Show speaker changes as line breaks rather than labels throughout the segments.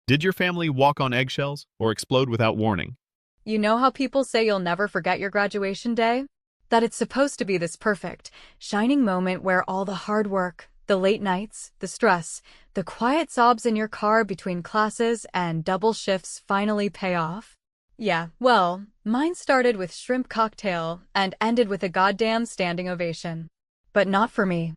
Did your family walk on eggshells or explode without warning?
You know how people say you'll never forget your graduation day? That it's supposed to be this perfect, shining moment where all the hard work, the late nights, the stress, the quiet sobs in your car between classes and double shifts finally pay off? Yeah, well, mine started with shrimp cocktail and ended with a goddamn standing ovation. But not for me.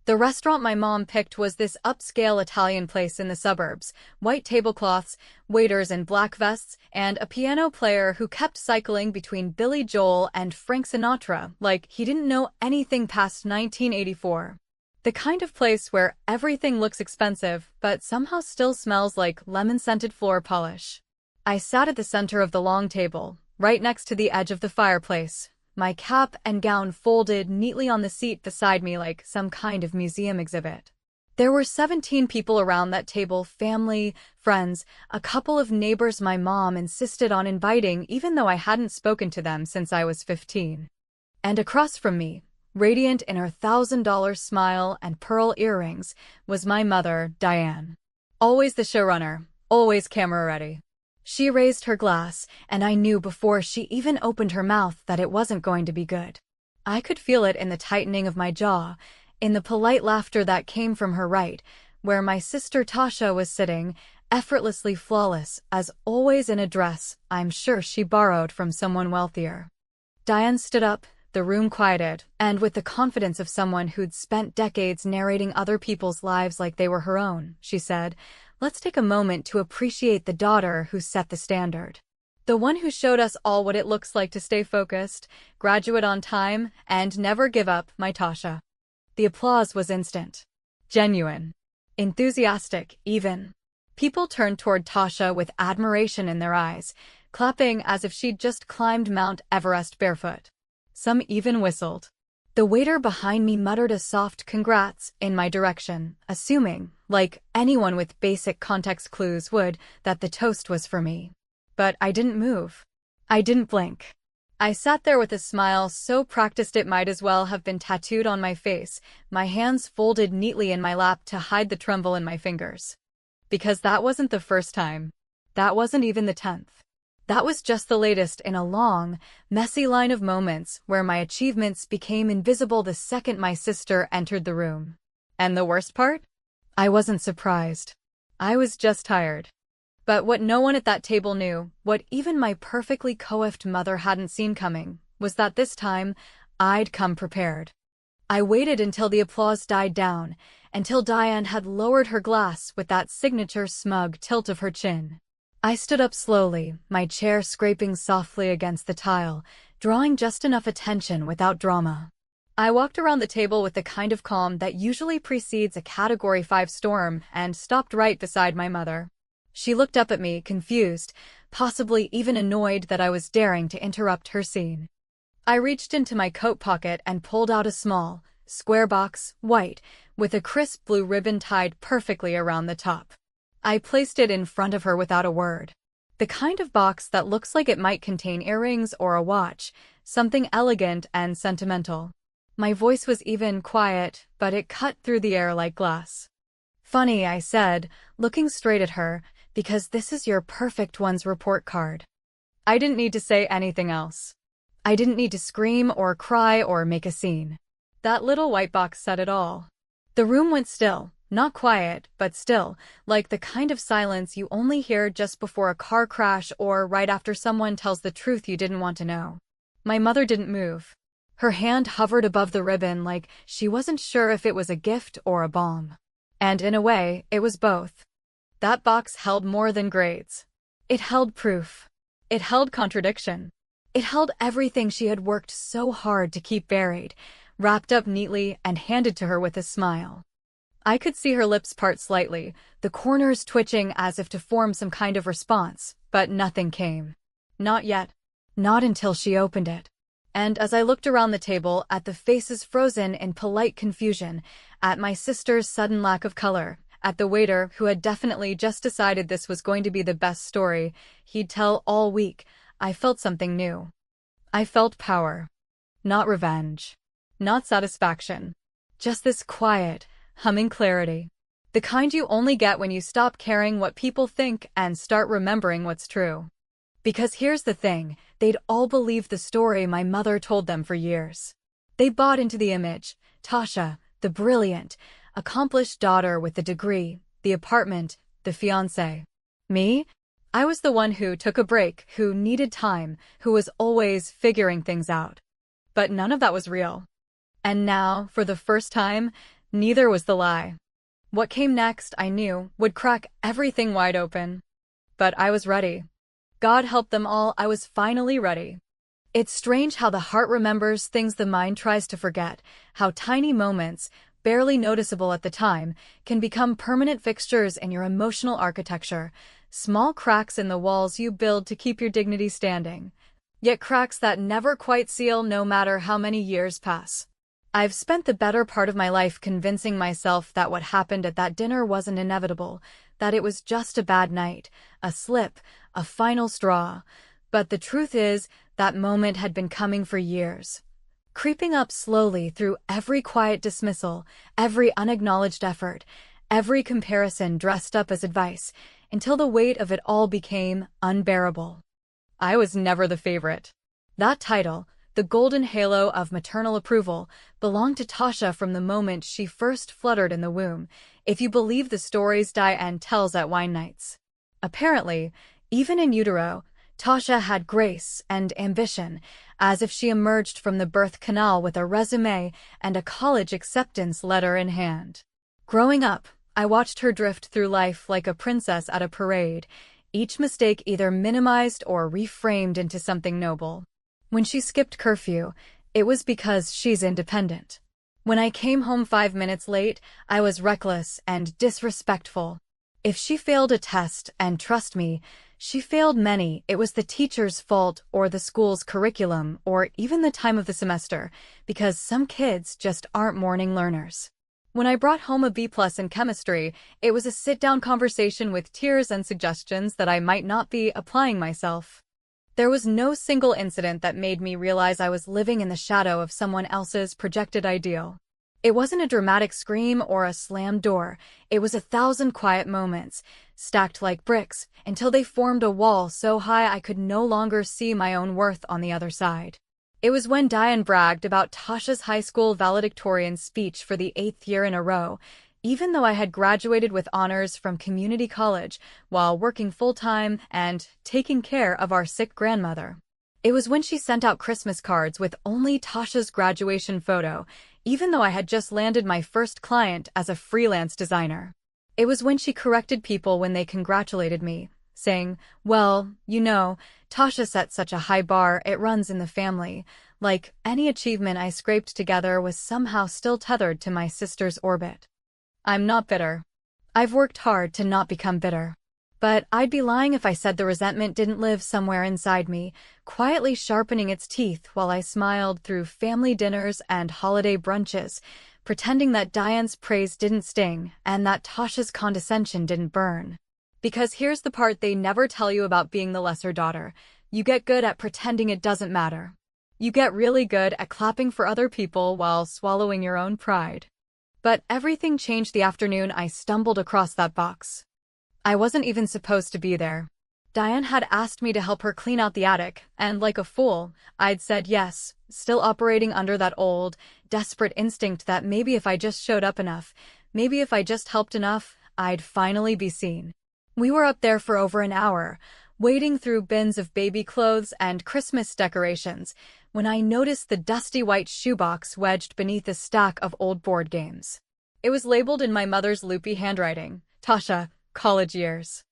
The restaurant my mom picked was this upscale Italian place in the suburbs, white tablecloths, waiters in black vests, and a piano player who kept cycling between Billy Joel and Frank Sinatra like he didn't know anything past 1984. The kind of place where everything looks expensive but somehow still smells like lemon-scented floor polish. I sat at the center of the long table, right next to the edge of the fireplace, my cap and gown folded neatly on the seat beside me like some kind of museum exhibit. There were 17 people around that table, family, friends, a couple of neighbors my mom insisted on inviting even though I hadn't spoken to them since I was 15. And across from me, radiant in her $1,000 smile and pearl earrings, was my mother, Diane. Always the showrunner, always camera ready. She raised her glass, and I knew before she even opened her mouth that it wasn't going to be good. I could feel it in the tightening of my jaw, in the polite laughter that came from her right, where my sister Tasha was sitting, effortlessly flawless, as always in a dress I'm sure she borrowed from someone wealthier. Diane stood up, the room quieted, and with the confidence of someone who'd spent decades narrating other people's lives like they were her own, she said, "Let's take a moment to appreciate the daughter who set the standard. The one who showed us all what it looks like to stay focused, graduate on time, and never give up, my Tasha." The applause was instant. Genuine. Enthusiastic, even. People turned toward Tasha with admiration in their eyes, clapping as if she'd just climbed Mount Everest barefoot. Some even whistled. The waiter behind me muttered a soft congrats in my direction, assuming, like anyone with basic context clues would, that the toast was for me. But I didn't move. I didn't blink. I sat there with a smile so practiced it might as well have been tattooed on my face, my hands folded neatly in my lap to hide the tremble in my fingers. Because that wasn't the first time. That wasn't even the 10th. That was just the latest in a long, messy line of moments where my achievements became invisible the second my sister entered the room. And the worst part? I wasn't surprised. I was just tired. But what no one at that table knew, what even my perfectly coiffed mother hadn't seen coming, was that this time, I'd come prepared. I waited until the applause died down, until Diane had lowered her glass with that signature smug tilt of her chin. I stood up slowly, my chair scraping softly against the tile, drawing just enough attention without drama. I walked around the table with the kind of calm that usually precedes a Category 5 storm and stopped right beside my mother. She looked up at me, confused, possibly even annoyed that I was daring to interrupt her scene. I reached into my coat pocket and pulled out a small, square box, white, with a crisp blue ribbon tied perfectly around the top. I placed it in front of her without a word. The kind of box that looks like it might contain earrings or a watch, something elegant and sentimental. My voice was even quiet, but it cut through the air like glass. "Funny," I said, looking straight at her, "because this is your perfect one's report card." I didn't need to say anything else. I didn't need to scream or cry or make a scene. That little white box said it all. The room went still, not quiet, but still, like the kind of silence you only hear just before a car crash or right after someone tells the truth you didn't want to know. My mother didn't move. Her hand hovered above the ribbon like she wasn't sure if it was a gift or a bomb. And in a way, it was both. That box held more than grades. It held proof. It held contradiction. It held everything she had worked so hard to keep buried, wrapped up neatly and handed to her with a smile. I could see her lips part slightly, the corners twitching as if to form some kind of response, but nothing came. Not yet. Not until she opened it. And as I looked around the table at the faces frozen in polite confusion, at my sister's sudden lack of color, at the waiter who had definitely just decided this was going to be the best story he'd tell all week, I felt something new. I felt power. Not revenge. Not satisfaction. Just this quiet, humming clarity. The kind you only get when you stop caring what people think and start remembering what's true. Because here's the thing, they'd all believed the story my mother told them for years. They bought into the image. Tasha, the brilliant, accomplished daughter with the degree, the apartment, the fiancé. Me? I was the one who took a break, who needed time, who was always figuring things out. But none of that was real. And now, for the first time, neither was the lie. What came next, I knew, would crack everything wide open. But I was ready. God help them all, I was finally ready. It's strange how the heart remembers things the mind tries to forget, how tiny moments, barely noticeable at the time, can become permanent fixtures in your emotional architecture, small cracks in the walls you build to keep your dignity standing. Yet cracks that never quite seal no matter how many years pass. I've spent the better part of my life convincing myself that what happened at that dinner wasn't inevitable, that it was just a bad night, a slip, a final straw. But the truth is, that moment had been coming for years. Creeping up slowly through every quiet dismissal, every unacknowledged effort, every comparison dressed up as advice, until the weight of it all became unbearable. I was never the favorite. That title, the golden halo of maternal approval, belonged to Tasha from the moment she first fluttered in the womb, if you believe the stories Diane tells at wine nights. Apparently, even in utero, Tasha had grace and ambition, as if she emerged from the birth canal with a resume and a college acceptance letter in hand. Growing up, I watched her drift through life like a princess at a parade, each mistake either minimized or reframed into something noble. When she skipped curfew, it was because she's independent. When I came home 5 minutes late, I was reckless and disrespectful. If she failed a test, and trust me, she failed many, it was the teacher's fault or the school's curriculum or even the time of the semester, because some kids just aren't morning learners. When I brought home a B+ in chemistry, it was a sit-down conversation with tears and suggestions that I might not be applying myself. There was no single incident that made me realize I was living in the shadow of someone else's projected ideal. It wasn't a dramatic scream or a slammed door, it was 1,000 quiet moments, stacked like bricks, until they formed a wall so high I could no longer see my own worth on the other side. It was when Diane bragged about Tasha's high school valedictorian speech for the 8th year in a row, even though I had graduated with honors from community college while working full-time and taking care of our sick grandmother. It was when she sent out Christmas cards with only Tasha's graduation photo, even though I had just landed my first client as a freelance designer. It was when she corrected people when they congratulated me, saying, "Well, you know, Tasha set such a high bar, it runs in the family," like any achievement I scraped together was somehow still tethered to my sister's orbit. I'm not bitter. I've worked hard to not become bitter. But I'd be lying if I said the resentment didn't live somewhere inside me, quietly sharpening its teeth while I smiled through family dinners and holiday brunches, pretending that Diane's praise didn't sting and that Tasha's condescension didn't burn. Because here's the part they never tell you about being the lesser daughter. You get good at pretending it doesn't matter. You get really good at clapping for other people while swallowing your own pride. But everything changed the afternoon I stumbled across that box. I wasn't even supposed to be there. Diane had asked me to help her clean out the attic, and like a fool, I'd said yes, still operating under that old, desperate instinct that maybe if I just showed up enough, maybe if I just helped enough, I'd finally be seen. We were up there for over an hour, wading through bins of baby clothes and Christmas decorations, when I noticed the dusty white shoebox wedged beneath a stack of old board games. It was labeled in my mother's loopy handwriting, "Tasha, college years."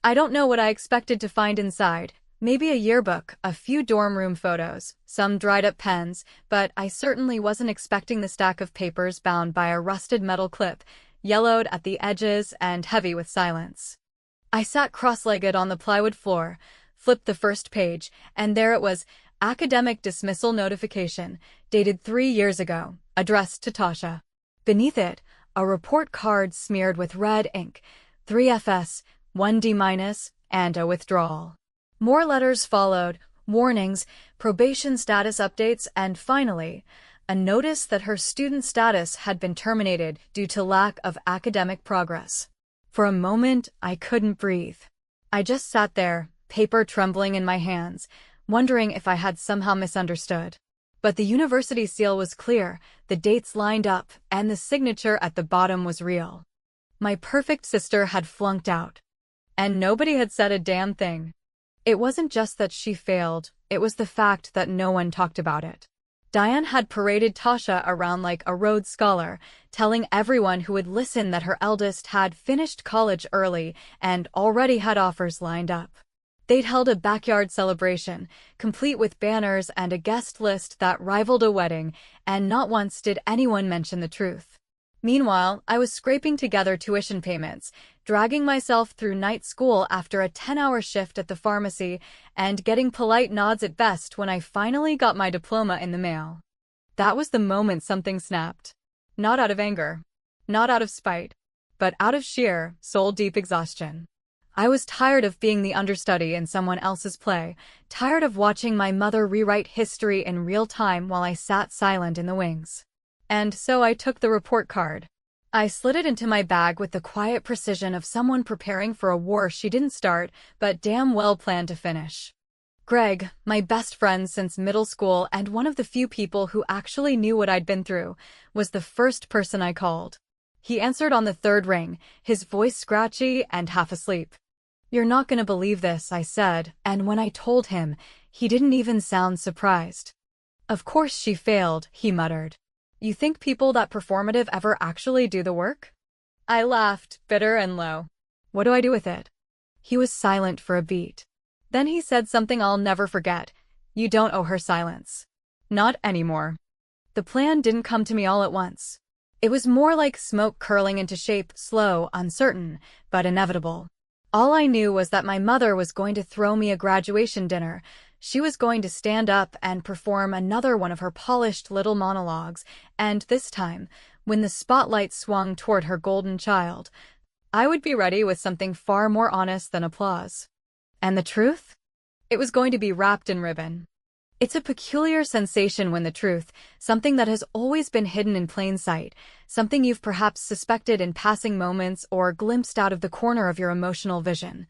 I don't know what I expected to find inside. Maybe a yearbook, a few dorm room photos, some dried-up pens, but I certainly wasn't expecting the stack of papers bound by a rusted metal clip, yellowed at the edges and heavy with silence. I sat cross-legged on the plywood floor, flipped the first page, and there it was, academic dismissal notification, dated 3 years ago, addressed to Tasha. Beneath it, a report card smeared with red ink, 3 FS, 1 D-, and a withdrawal. More letters followed, warnings, probation status updates, and finally, a notice that her student status had been terminated due to lack of academic progress. For a moment, I couldn't breathe. I just sat there, paper trembling in my hands, wondering if I had somehow misunderstood. But the university seal was clear, the dates lined up, and the signature at the bottom was real. My perfect sister had flunked out. And nobody had said a damn thing. It wasn't just that she failed, it was the fact that no one talked about it. Diane had paraded Tasha around like a Rhodes Scholar, telling everyone who would listen that her eldest had finished college early and already had offers lined up. They'd held a backyard celebration, complete with banners and a guest list that rivaled a wedding, and not once did anyone mention the truth. Meanwhile, I was scraping together tuition payments, dragging myself through night school after a 10-hour shift at the pharmacy, and getting polite nods at best when I finally got my diploma in the mail. That was the moment something snapped. Not out of anger. Not out of spite. But out of sheer, soul-deep exhaustion. I was tired of being the understudy in someone else's play, tired of watching my mother rewrite history in real time while I sat silent in the wings. And so I took the report card. I slid it into my bag with the quiet precision of someone preparing for a war she didn't start, but damn well planned to finish. Greg, my best friend since middle school and one of the few people who actually knew what I'd been through, was the first person I called. He answered on the third ring, his voice scratchy and half asleep. "You're not gonna believe this," I said, and when I told him, he didn't even sound surprised. "Of course she failed," he muttered. "You think people that performative ever actually do the work?" I laughed, bitter and low. "What do I do with it?" He was silent for a beat. Then he said something I'll never forget. "You don't owe her silence. Not anymore." The plan didn't come to me all at once. It was more like smoke curling into shape, slow, uncertain, but inevitable. All I knew was that my mother was going to throw me a graduation dinner. She was going to stand up and perform another one of her polished little monologues, and this time, when the spotlight swung toward her golden child, I would be ready with something far more honest than applause. And the truth? It was going to be wrapped in ribbon. It's a peculiar sensation when the truth, something that has always been hidden in plain sight, something you've perhaps suspected in passing moments or glimpsed out of the corner of your emotional vision,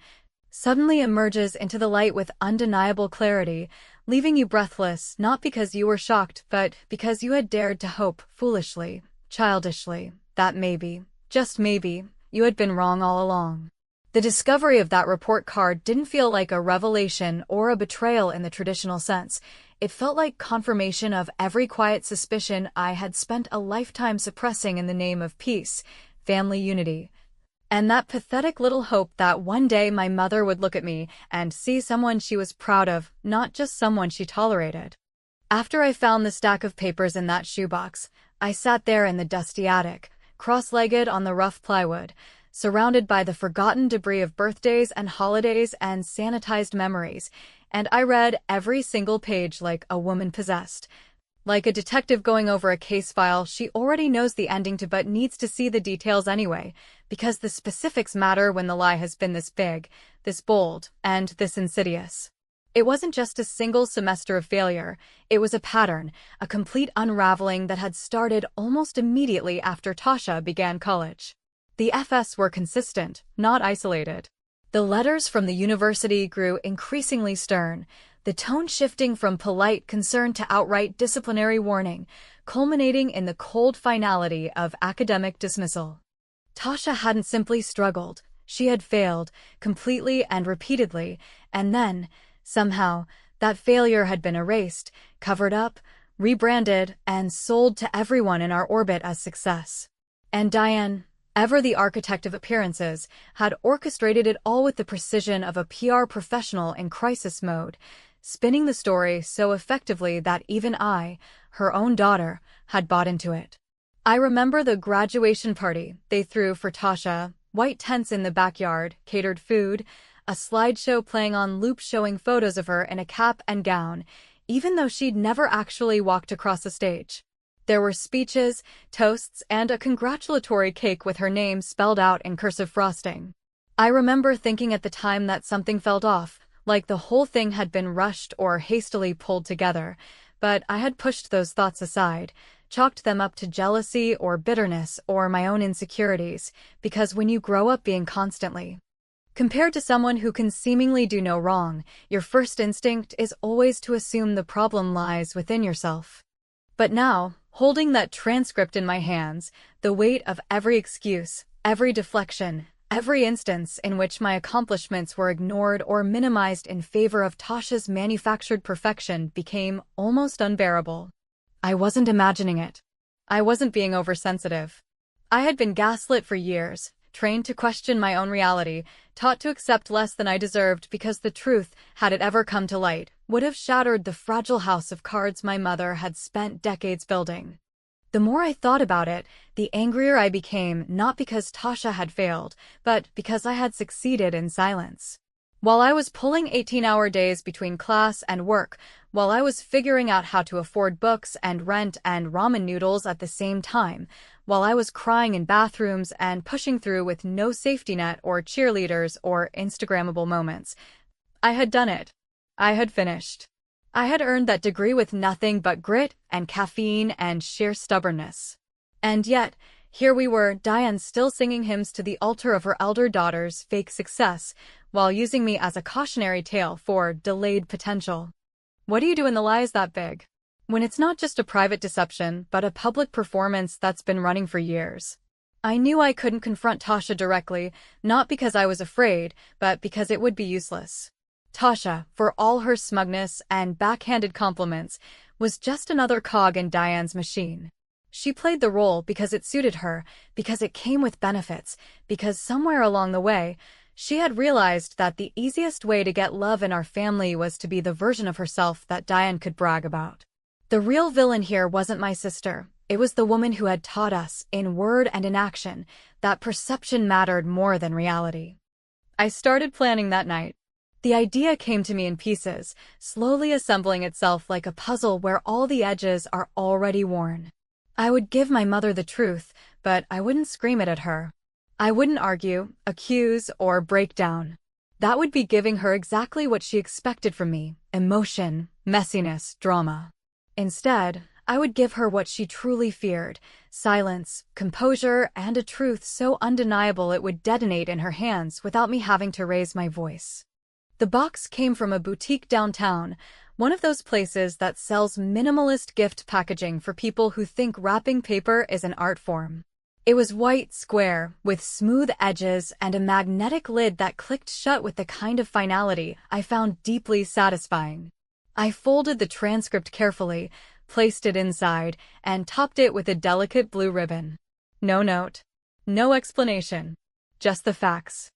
suddenly emerges into the light with undeniable clarity, leaving you breathless, not because you were shocked, but because you had dared to hope, foolishly, childishly, that maybe, just maybe, you had been wrong all along. The discovery of that report card didn't feel like a revelation or a betrayal in the traditional sense. It felt like confirmation of every quiet suspicion I had spent a lifetime suppressing in the name of peace, family unity, and that pathetic little hope that one day my mother would look at me and see someone she was proud of, not just someone she tolerated. After I found the stack of papers in that shoebox, I sat there in the dusty attic, cross-legged on the rough plywood, surrounded by the forgotten debris of birthdays and holidays and sanitized memories, and I read every single page like a woman possessed. Like a detective going over a case file she already knows the ending to but needs to see the details anyway, because the specifics matter when the lie has been this big, this bold, and this insidious. It wasn't just a single semester of failure, it was a pattern, a complete unraveling that had started almost immediately after Tasha began college. The FS were consistent, not isolated. The letters from the university grew increasingly stern, the tone shifting from polite concern to outright disciplinary warning, culminating in the cold finality of academic dismissal. Tasha hadn't simply struggled, she had failed, completely and repeatedly, and then, somehow, that failure had been erased, covered up, rebranded, and sold to everyone in our orbit as success. And Diane, ever the architect of appearances, had orchestrated it all with the precision of a PR professional in crisis mode, spinning the story so effectively that even I, her own daughter, had bought into it. I remember the graduation party they threw for Tasha, white tents in the backyard, catered food, a slideshow playing on loop showing photos of her in a cap and gown, even though she'd never actually walked across the stage. There were speeches, toasts, and a congratulatory cake with her name spelled out in cursive frosting. I remember thinking at the time that something felt off, like the whole thing had been rushed or hastily pulled together, but I had pushed those thoughts aside, chalked them up to jealousy or bitterness or my own insecurities, because when you grow up being constantly compared to someone who can seemingly do no wrong, your first instinct is always to assume the problem lies within yourself. But now, holding that transcript in my hands, the weight of every excuse, every deflection, every instance in which my accomplishments were ignored or minimized in favor of Tasha's manufactured perfection became almost unbearable. I wasn't imagining it. I wasn't being oversensitive. I had been gaslit for years, trained to question my own reality, taught to accept less than I deserved because the truth, had it ever come to light, would have shattered the fragile house of cards my mother had spent decades building. The more I thought about it, the angrier I became, not because Tasha had failed, but because I had succeeded in silence. While I was pulling 18-hour days between class and work, while I was figuring out how to afford books and rent and ramen noodles at the same time, while I was crying in bathrooms and pushing through with no safety net or cheerleaders or Instagrammable moments, I had done it. I had finished. I had earned that degree with nothing but grit and caffeine and sheer stubbornness. And yet, here we were, Diane still singing hymns to the altar of her elder daughter's fake success, while using me as a cautionary tale for delayed potential. What do you do when the lie is that big? When it's not just a private deception, but a public performance that's been running for years. I knew I couldn't confront Tasha directly, not because I was afraid, but because it would be useless. Tasha, for all her smugness and backhanded compliments, was just another cog in Diane's machine. She played the role because it suited her, because it came with benefits, because somewhere along the way, she had realized that the easiest way to get love in our family was to be the version of herself that Diane could brag about. The real villain here wasn't my sister. It was the woman who had taught us, in word and in action, that perception mattered more than reality. I started planning that night. The idea came to me in pieces, slowly assembling itself like a puzzle where all the edges are already worn. I would give my mother the truth, but I wouldn't scream it at her. I wouldn't argue, accuse, or break down. That would be giving her exactly what she expected from me: emotion, messiness, drama. Instead, I would give her what she truly feared: silence, composure, and a truth so undeniable it would detonate in her hands without me having to raise my voice. The box came from a boutique downtown, one of those places that sells minimalist gift packaging for people who think wrapping paper is an art form. It was white, square, with smooth edges and a magnetic lid that clicked shut with the kind of finality I found deeply satisfying. I folded the transcript carefully, placed it inside, and topped it with a delicate blue ribbon. No note. No explanation. Just the facts.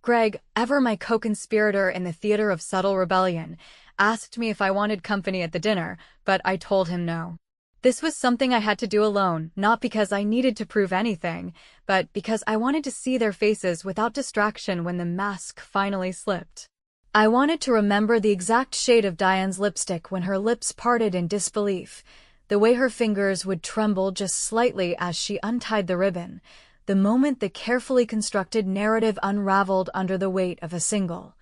Greg, ever my co-conspirator in the theater of subtle rebellion, asked me if I wanted company at the dinner, but I told him no. This was something I had to do alone, not because I needed to prove anything, but because I wanted to see their faces without distraction when the mask finally slipped. I wanted to remember the exact shade of Diane's lipstick when her lips parted in disbelief, the way her fingers would tremble just slightly as she untied the ribbon, the moment the carefully constructed narrative unraveled under the weight of a single,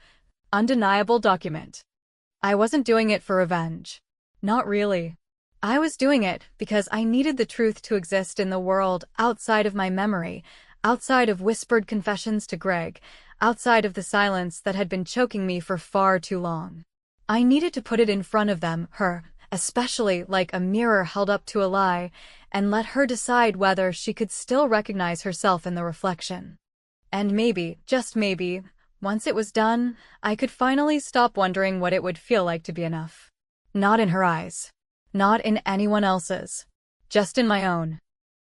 undeniable document. I wasn't doing it for revenge. Not really. I was doing it because I needed the truth to exist in the world outside of my memory, outside of whispered confessions to Greg, outside of the silence that had been choking me for far too long. I needed to put it in front of them, her, especially like a mirror held up to a lie, and let her decide whether she could still recognize herself in the reflection. And maybe, just maybe, once it was done, I could finally stop wondering what it would feel like to be enough. Not in her eyes. Not in anyone else's. Just in my own.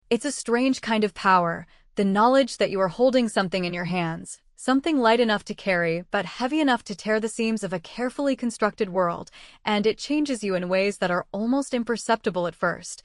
It's a strange kind of power, the knowledge that you are holding something in your hands, something light enough to carry, but heavy enough to tear the seams of a carefully constructed world, and it changes you in ways that are almost imperceptible at first.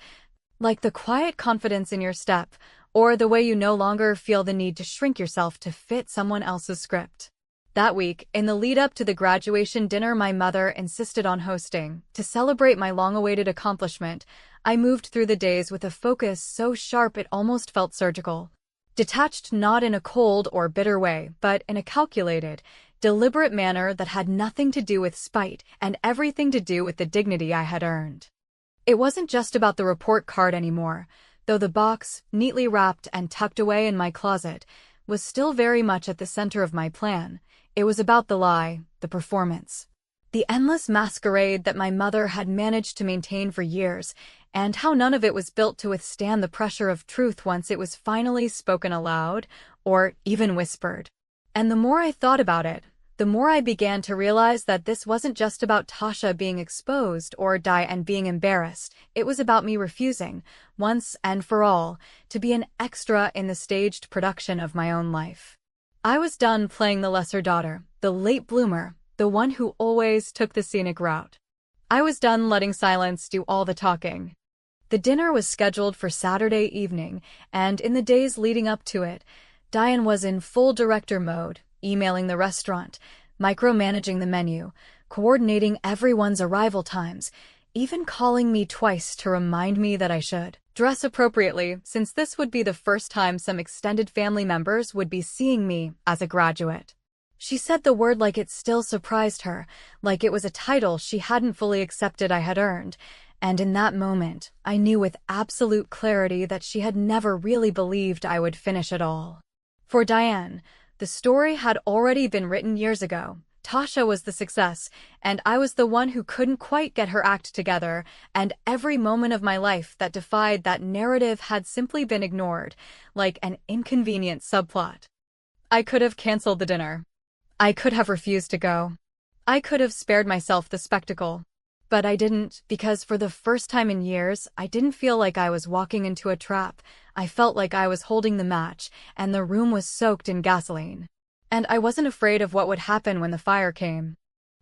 Like the quiet confidence in your step, or the way you no longer feel the need to shrink yourself to fit someone else's script. That week, in the lead-up to the graduation dinner my mother insisted on hosting, to celebrate my long-awaited accomplishment, I moved through the days with a focus so sharp it almost felt surgical. Detached not in a cold or bitter way, but in a calculated, deliberate manner that had nothing to do with spite and everything to do with the dignity I had earned. It wasn't just about the report card anymore, though the box, neatly wrapped and tucked away in my closet, was still very much at the center of my plan. It was about the lie, the performance. The endless masquerade that my mother had managed to maintain for years, and how none of it was built to withstand the pressure of truth once it was finally spoken aloud, or even whispered. And the more I thought about it, the more I began to realize that this wasn't just about Tasha being exposed or Diane being embarrassed. It was about me refusing, once and for all, to be an extra in the staged production of my own life. I was done playing the lesser daughter, the late bloomer, the one who always took the scenic route. I was done letting silence do all the talking. The dinner was scheduled for Saturday evening, and in the days leading up to it, Diane was in full director mode, emailing the restaurant, micromanaging the menu, coordinating everyone's arrival times, even calling me twice to remind me that I should dress appropriately, since this would be the first time some extended family members would be seeing me as a graduate. She said the word like it still surprised her, like it was a title she hadn't fully accepted I had earned, and in that moment, I knew with absolute clarity that she had never really believed I would finish it all. For Diane, the story had already been written years ago. Tasha was the success, and I was the one who couldn't quite get her act together, and every moment of my life that defied that narrative had simply been ignored, like an inconvenient subplot. I could have canceled the dinner. I could have refused to go. I could have spared myself the spectacle. But I didn't, because for the first time in years, I didn't feel like I was walking into a trap. I felt like I was holding the match, and the room was soaked in gasoline. And I wasn't afraid of what would happen when the fire came.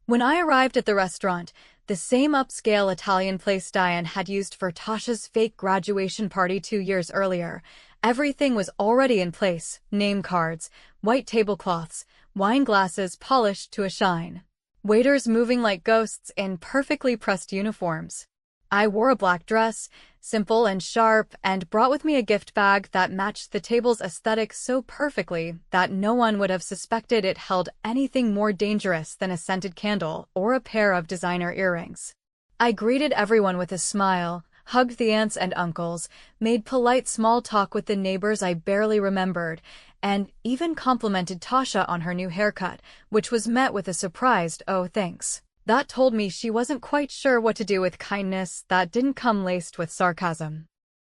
When I arrived at the restaurant, the same upscale Italian place Diane had used for Tasha's fake graduation party 2 years earlier, everything was already in place: name cards, white tablecloths, wine glasses polished to a shine, waiters moving like ghosts in perfectly pressed uniforms. I wore a black dress, simple and sharp, and brought with me a gift bag that matched the table's aesthetic so perfectly that no one would have suspected it held anything more dangerous than a scented candle or a pair of designer earrings. I greeted everyone with a smile, hugged the aunts and uncles, made polite small talk with the neighbors I barely remembered, and even complimented Tasha on her new haircut, which was met with a surprised "oh, thanks." That told me she wasn't quite sure what to do with kindness that didn't come laced with sarcasm.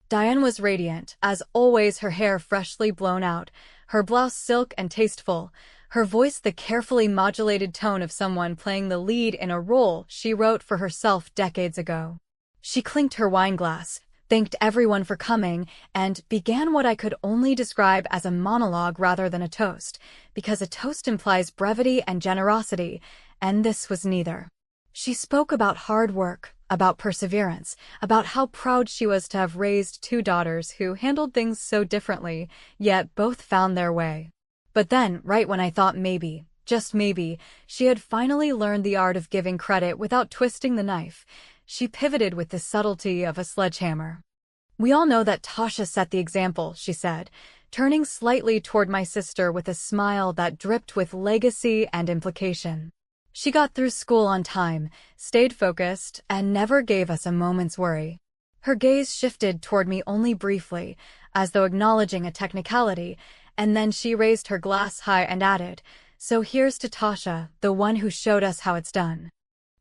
Diane was radiant, as always, her hair freshly blown out, her blouse silk and tasteful, her voice the carefully modulated tone of someone playing the lead in a role she wrote for herself decades ago. She clinked her wine glass, thanked everyone for coming, and began what I could only describe as a monologue rather than a toast, because a toast implies brevity and generosity, and this was neither. She spoke about hard work, about perseverance, about how proud she was to have raised 2 daughters who handled things so differently, yet both found their way. But then, right when I thought maybe, just maybe, she had finally learned the art of giving credit without twisting the knife, she pivoted with the subtlety of a sledgehammer. "We all know that Tasha set the example," she said, turning slightly toward my sister with a smile that dripped with legacy and implication. "She got through school on time, stayed focused, and never gave us a moment's worry." Her gaze shifted toward me only briefly, as though acknowledging a technicality, and then she raised her glass high and added, "So here's to Tasha, the one who showed us how it's done."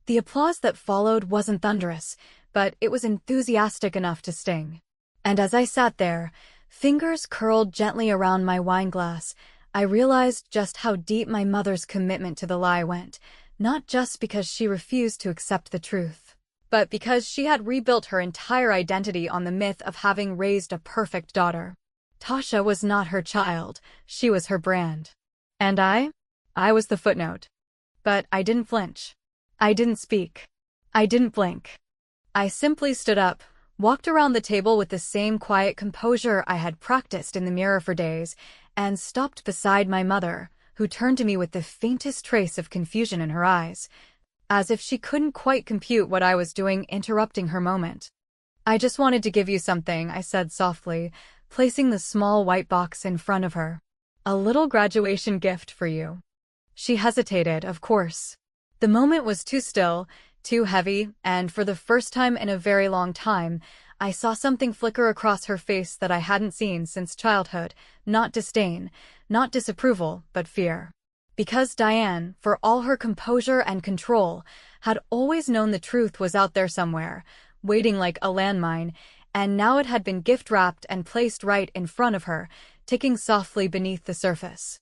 The applause that followed wasn't thunderous, but it was enthusiastic enough to sting. And as I sat there, fingers curled gently around my wine glass, I realized just how deep my mother's commitment to the lie went, not just because she refused to accept the truth, but because she had rebuilt her entire identity on the myth of having raised a perfect daughter. Tasha was not her child, she was her brand. And I was the footnote. But I didn't flinch. I didn't speak. I didn't blink. I simply stood up, walked around the table with the same quiet composure I had practiced in the mirror for days, and stopped beside my mother, who turned to me with the faintest trace of confusion in her eyes, as if she couldn't quite compute what I was doing interrupting her moment. "I just wanted to give you something," I said softly, placing the small white box in front of her. "A little graduation gift for you." She hesitated, of course. The moment was too still, too heavy, and for the first time in a very long time, I saw something flicker across her face that I hadn't seen since childhood. Not disdain, not disapproval, but fear. Because Diane, for all her composure and control, had always known the truth was out there somewhere, waiting like a landmine, and now it had been gift-wrapped and placed right in front of her, ticking softly beneath the surface.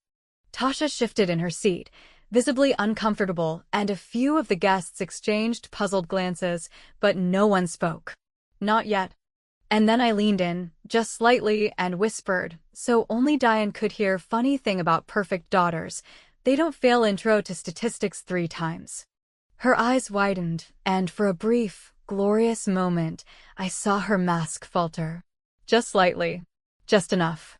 Tasha shifted in her seat, visibly uncomfortable, and a few of the guests exchanged puzzled glances, but no one spoke. Not yet. And then I leaned in, just slightly, and whispered, so only Diane could hear, funny thing about perfect daughters, they don't fail intro to statistics 3 times. Her eyes widened, and for a brief, glorious moment, I saw her mask falter. Just slightly. Just enough.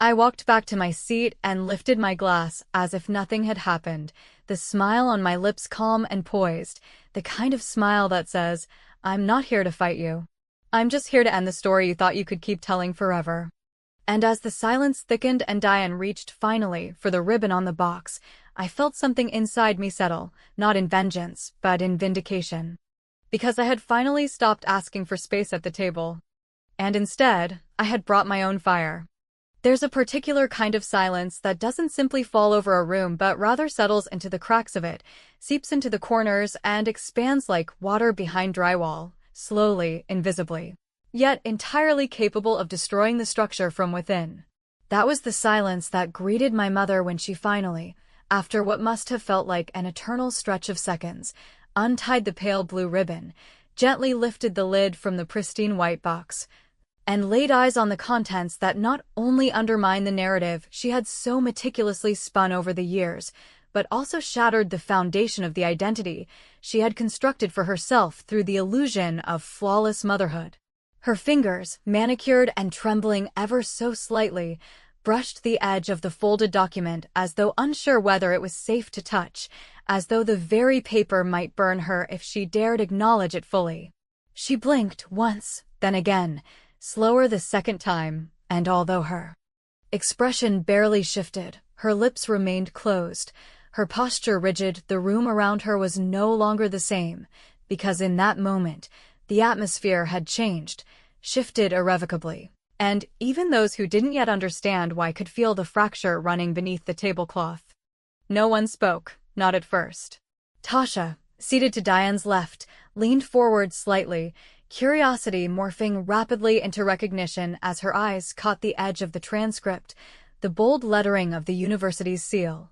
I walked back to my seat and lifted my glass as if nothing had happened, the smile on my lips calm and poised, the kind of smile that says, I'm not here to fight you. I'm just here to end the story you thought you could keep telling forever. And as the silence thickened and Diane reached finally for the ribbon on the box, I felt something inside me settle, not in vengeance, but in vindication. Because I had finally stopped asking for space at the table. And instead, I had brought my own fire. There's a particular kind of silence that doesn't simply fall over a room but rather settles into the cracks of it, seeps into the corners, and expands like water behind drywall, slowly, invisibly, yet entirely capable of destroying the structure from within. That was the silence that greeted my mother when she finally, after what must have felt like an eternal stretch of seconds, untied the pale blue ribbon, gently lifted the lid from the pristine white box, and laid eyes on the contents that not only undermined the narrative she had so meticulously spun over the years, but also shattered the foundation of the identity she had constructed for herself through the illusion of flawless motherhood. Her fingers, manicured and trembling ever so slightly, brushed the edge of the folded document as though unsure whether it was safe to touch, as though the very paper might burn her if she dared acknowledge it fully. She blinked once, then again, slower the second time, and although her expression barely shifted, her lips remained closed, her posture rigid, the room around her was no longer the same, because in that moment, the atmosphere had changed, shifted irrevocably, and even those who didn't yet understand why could feel the fracture running beneath the tablecloth. No one spoke, not at first. Tasha, seated to Diane's left, leaned forward slightly, curiosity morphing rapidly into recognition as her eyes caught the edge of the transcript, the bold lettering of the university's seal,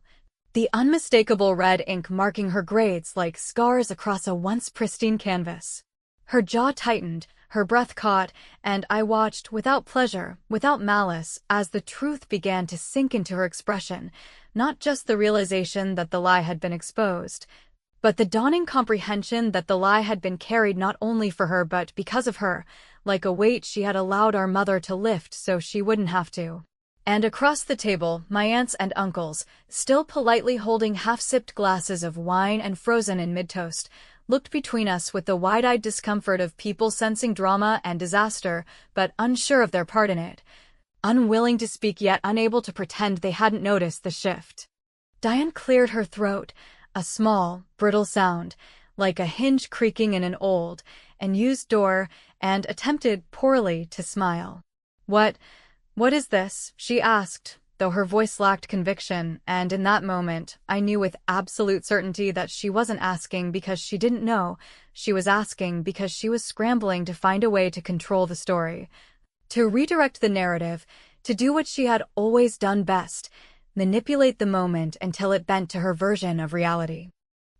the unmistakable red ink marking her grades like scars across a once pristine canvas. Her jaw tightened, her breath caught, and I watched without pleasure, without malice, as the truth began to sink into her expression, not just the realization that the lie had been exposed, but the dawning comprehension that the lie had been carried not only for her but because of her, like a weight she had allowed our mother to lift so she wouldn't have to. And across the table, my aunts and uncles, still politely holding half-sipped glasses of wine and frozen in mid-toast, looked between us with the wide-eyed discomfort of people sensing drama and disaster, but unsure of their part in it, unwilling to speak yet unable to pretend they hadn't noticed the shift. Diane cleared her throat, a small, brittle sound, like a hinge creaking in an old and used door, and attempted poorly to smile. What is this?" she asked, though her voice lacked conviction, and in that moment, I knew with absolute certainty that she wasn't asking because she didn't know, she was asking because she was scrambling to find a way to control the story, to redirect the narrative, to do what she had always done best, manipulate the moment until it bent to her version of reality.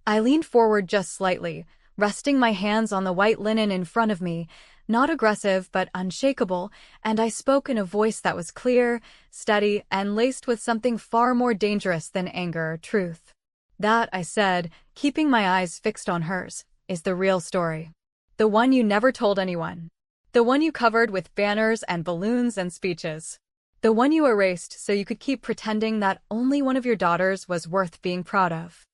I leaned forward just slightly, resting my hands on the white linen in front of me, not aggressive but unshakable, and I spoke in a voice that was clear, steady, and laced with something far more dangerous than anger, truth. That, I said, keeping my eyes fixed on hers, is the real story. The one you never told anyone. The one you covered with banners and balloons and speeches. The one you erased so you could keep pretending that only one of your daughters was worth being proud of.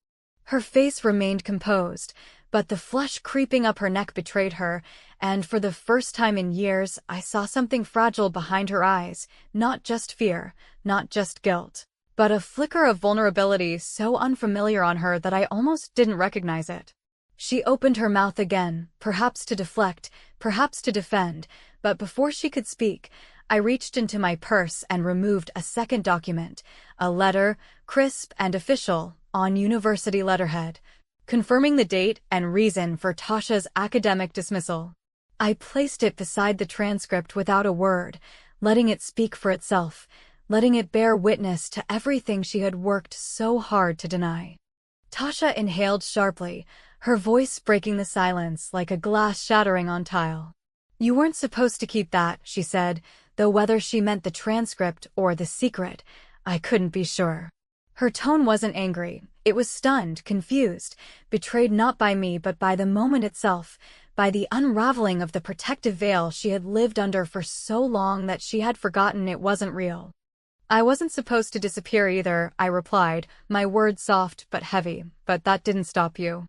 Her face remained composed, but the flush creeping up her neck betrayed her, and for the first time in years I saw something fragile behind her eyes, not just fear, not just guilt, but a flicker of vulnerability so unfamiliar on her that I almost didn't recognize it. She opened her mouth again, perhaps to deflect, perhaps to defend, but before she could speak, I reached into my purse and removed a second document, a letter, crisp and official, on university letterhead, confirming the date and reason for Tasha's academic dismissal. I placed it beside the transcript without a word, letting it speak for itself, letting it bear witness to everything she had worked so hard to deny. Tasha inhaled sharply, her voice breaking the silence like a glass shattering on tile. "You weren't supposed to keep that," she said, though whether she meant the transcript or the secret, I couldn't be sure. Her tone wasn't angry. It was stunned, confused, betrayed not by me but by the moment itself, by the unraveling of the protective veil she had lived under for so long that she had forgotten it wasn't real. "I wasn't supposed to disappear either," I replied, my words soft but heavy, "but that didn't stop you."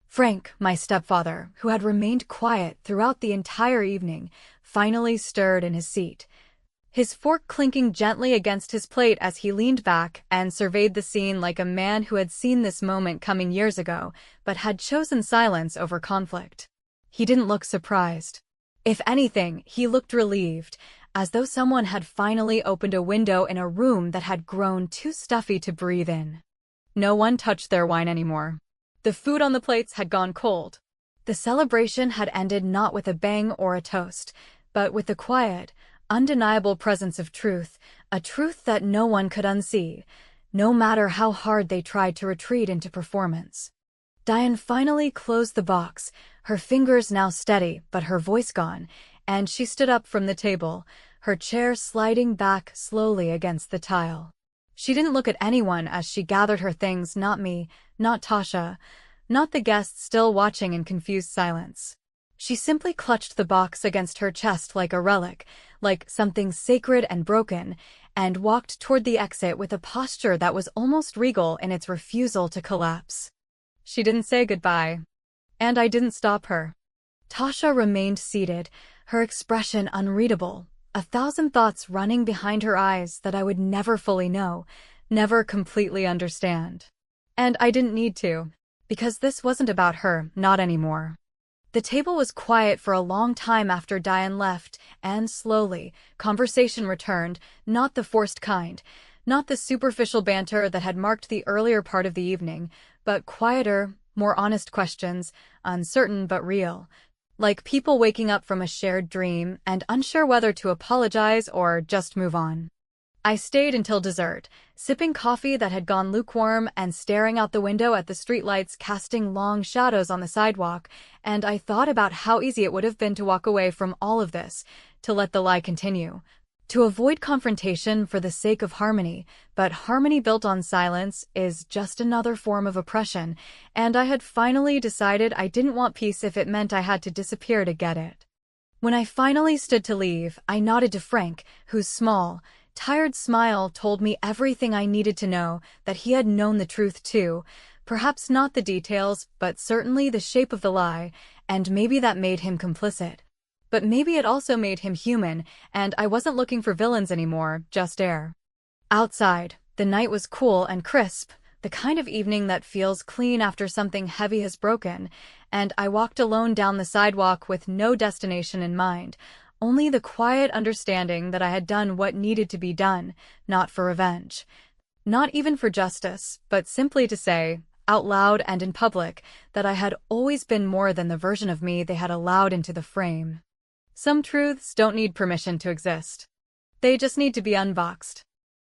Frank, my stepfather, who had remained quiet throughout the entire evening, finally stirred in his seat, his fork clinking gently against his plate as he leaned back and surveyed the scene like a man who had seen this moment coming years ago, but had chosen silence over conflict. He didn't look surprised. If anything, he looked relieved, as though someone had finally opened a window in a room that had grown too stuffy to breathe in. No one touched their wine anymore. The food on the plates had gone cold. The celebration had ended not with a bang or a toast, but with the quiet, undeniable presence of truth, a truth that no one could unsee, no matter how hard they tried to retreat into performance. Diane finally closed the box, her fingers now steady but her voice gone, and she stood up from the table, her chair sliding back slowly against the tile. She didn't look at anyone as she gathered her things, not me, not Tasha, not the guests still watching in confused silence. She simply clutched the box against her chest like a relic, like something sacred and broken, and walked toward the exit with a posture that was almost regal in its refusal to collapse. She didn't say goodbye. And I didn't stop her. Tasha remained seated, her expression unreadable, a thousand thoughts running behind her eyes that I would never fully know, never completely understand. And I didn't need to, because this wasn't about her, not anymore. The table was quiet for a long time after Diane left, and slowly, conversation returned, not the forced kind, not the superficial banter that had marked the earlier part of the evening, but quieter, more honest questions, uncertain but real, like people waking up from a shared dream and unsure whether to apologize or just move on. I stayed until dessert, sipping coffee that had gone lukewarm and staring out the window at the streetlights casting long shadows on the sidewalk, and I thought about how easy it would have been to walk away from all of this, to let the lie continue, to avoid confrontation for the sake of harmony, but harmony built on silence is just another form of oppression, and I had finally decided I didn't want peace if it meant I had to disappear to get it. When I finally stood to leave, I nodded to Frank, whose small, tired smile told me everything I needed to know, that he had known the truth too, perhaps not the details, but certainly the shape of the lie, and maybe that made him complicit. But maybe it also made him human, and I wasn't looking for villains anymore, just air. Outside, the night was cool and crisp, the kind of evening that feels clean after something heavy has broken, and I walked alone down the sidewalk with no destination in mind, only the quiet understanding that I had done what needed to be done, not for revenge, not even for justice, but simply to say, out loud and in public, that I had always been more than the version of me they had allowed into the frame. Some truths don't need permission to exist. They just need to be unboxed.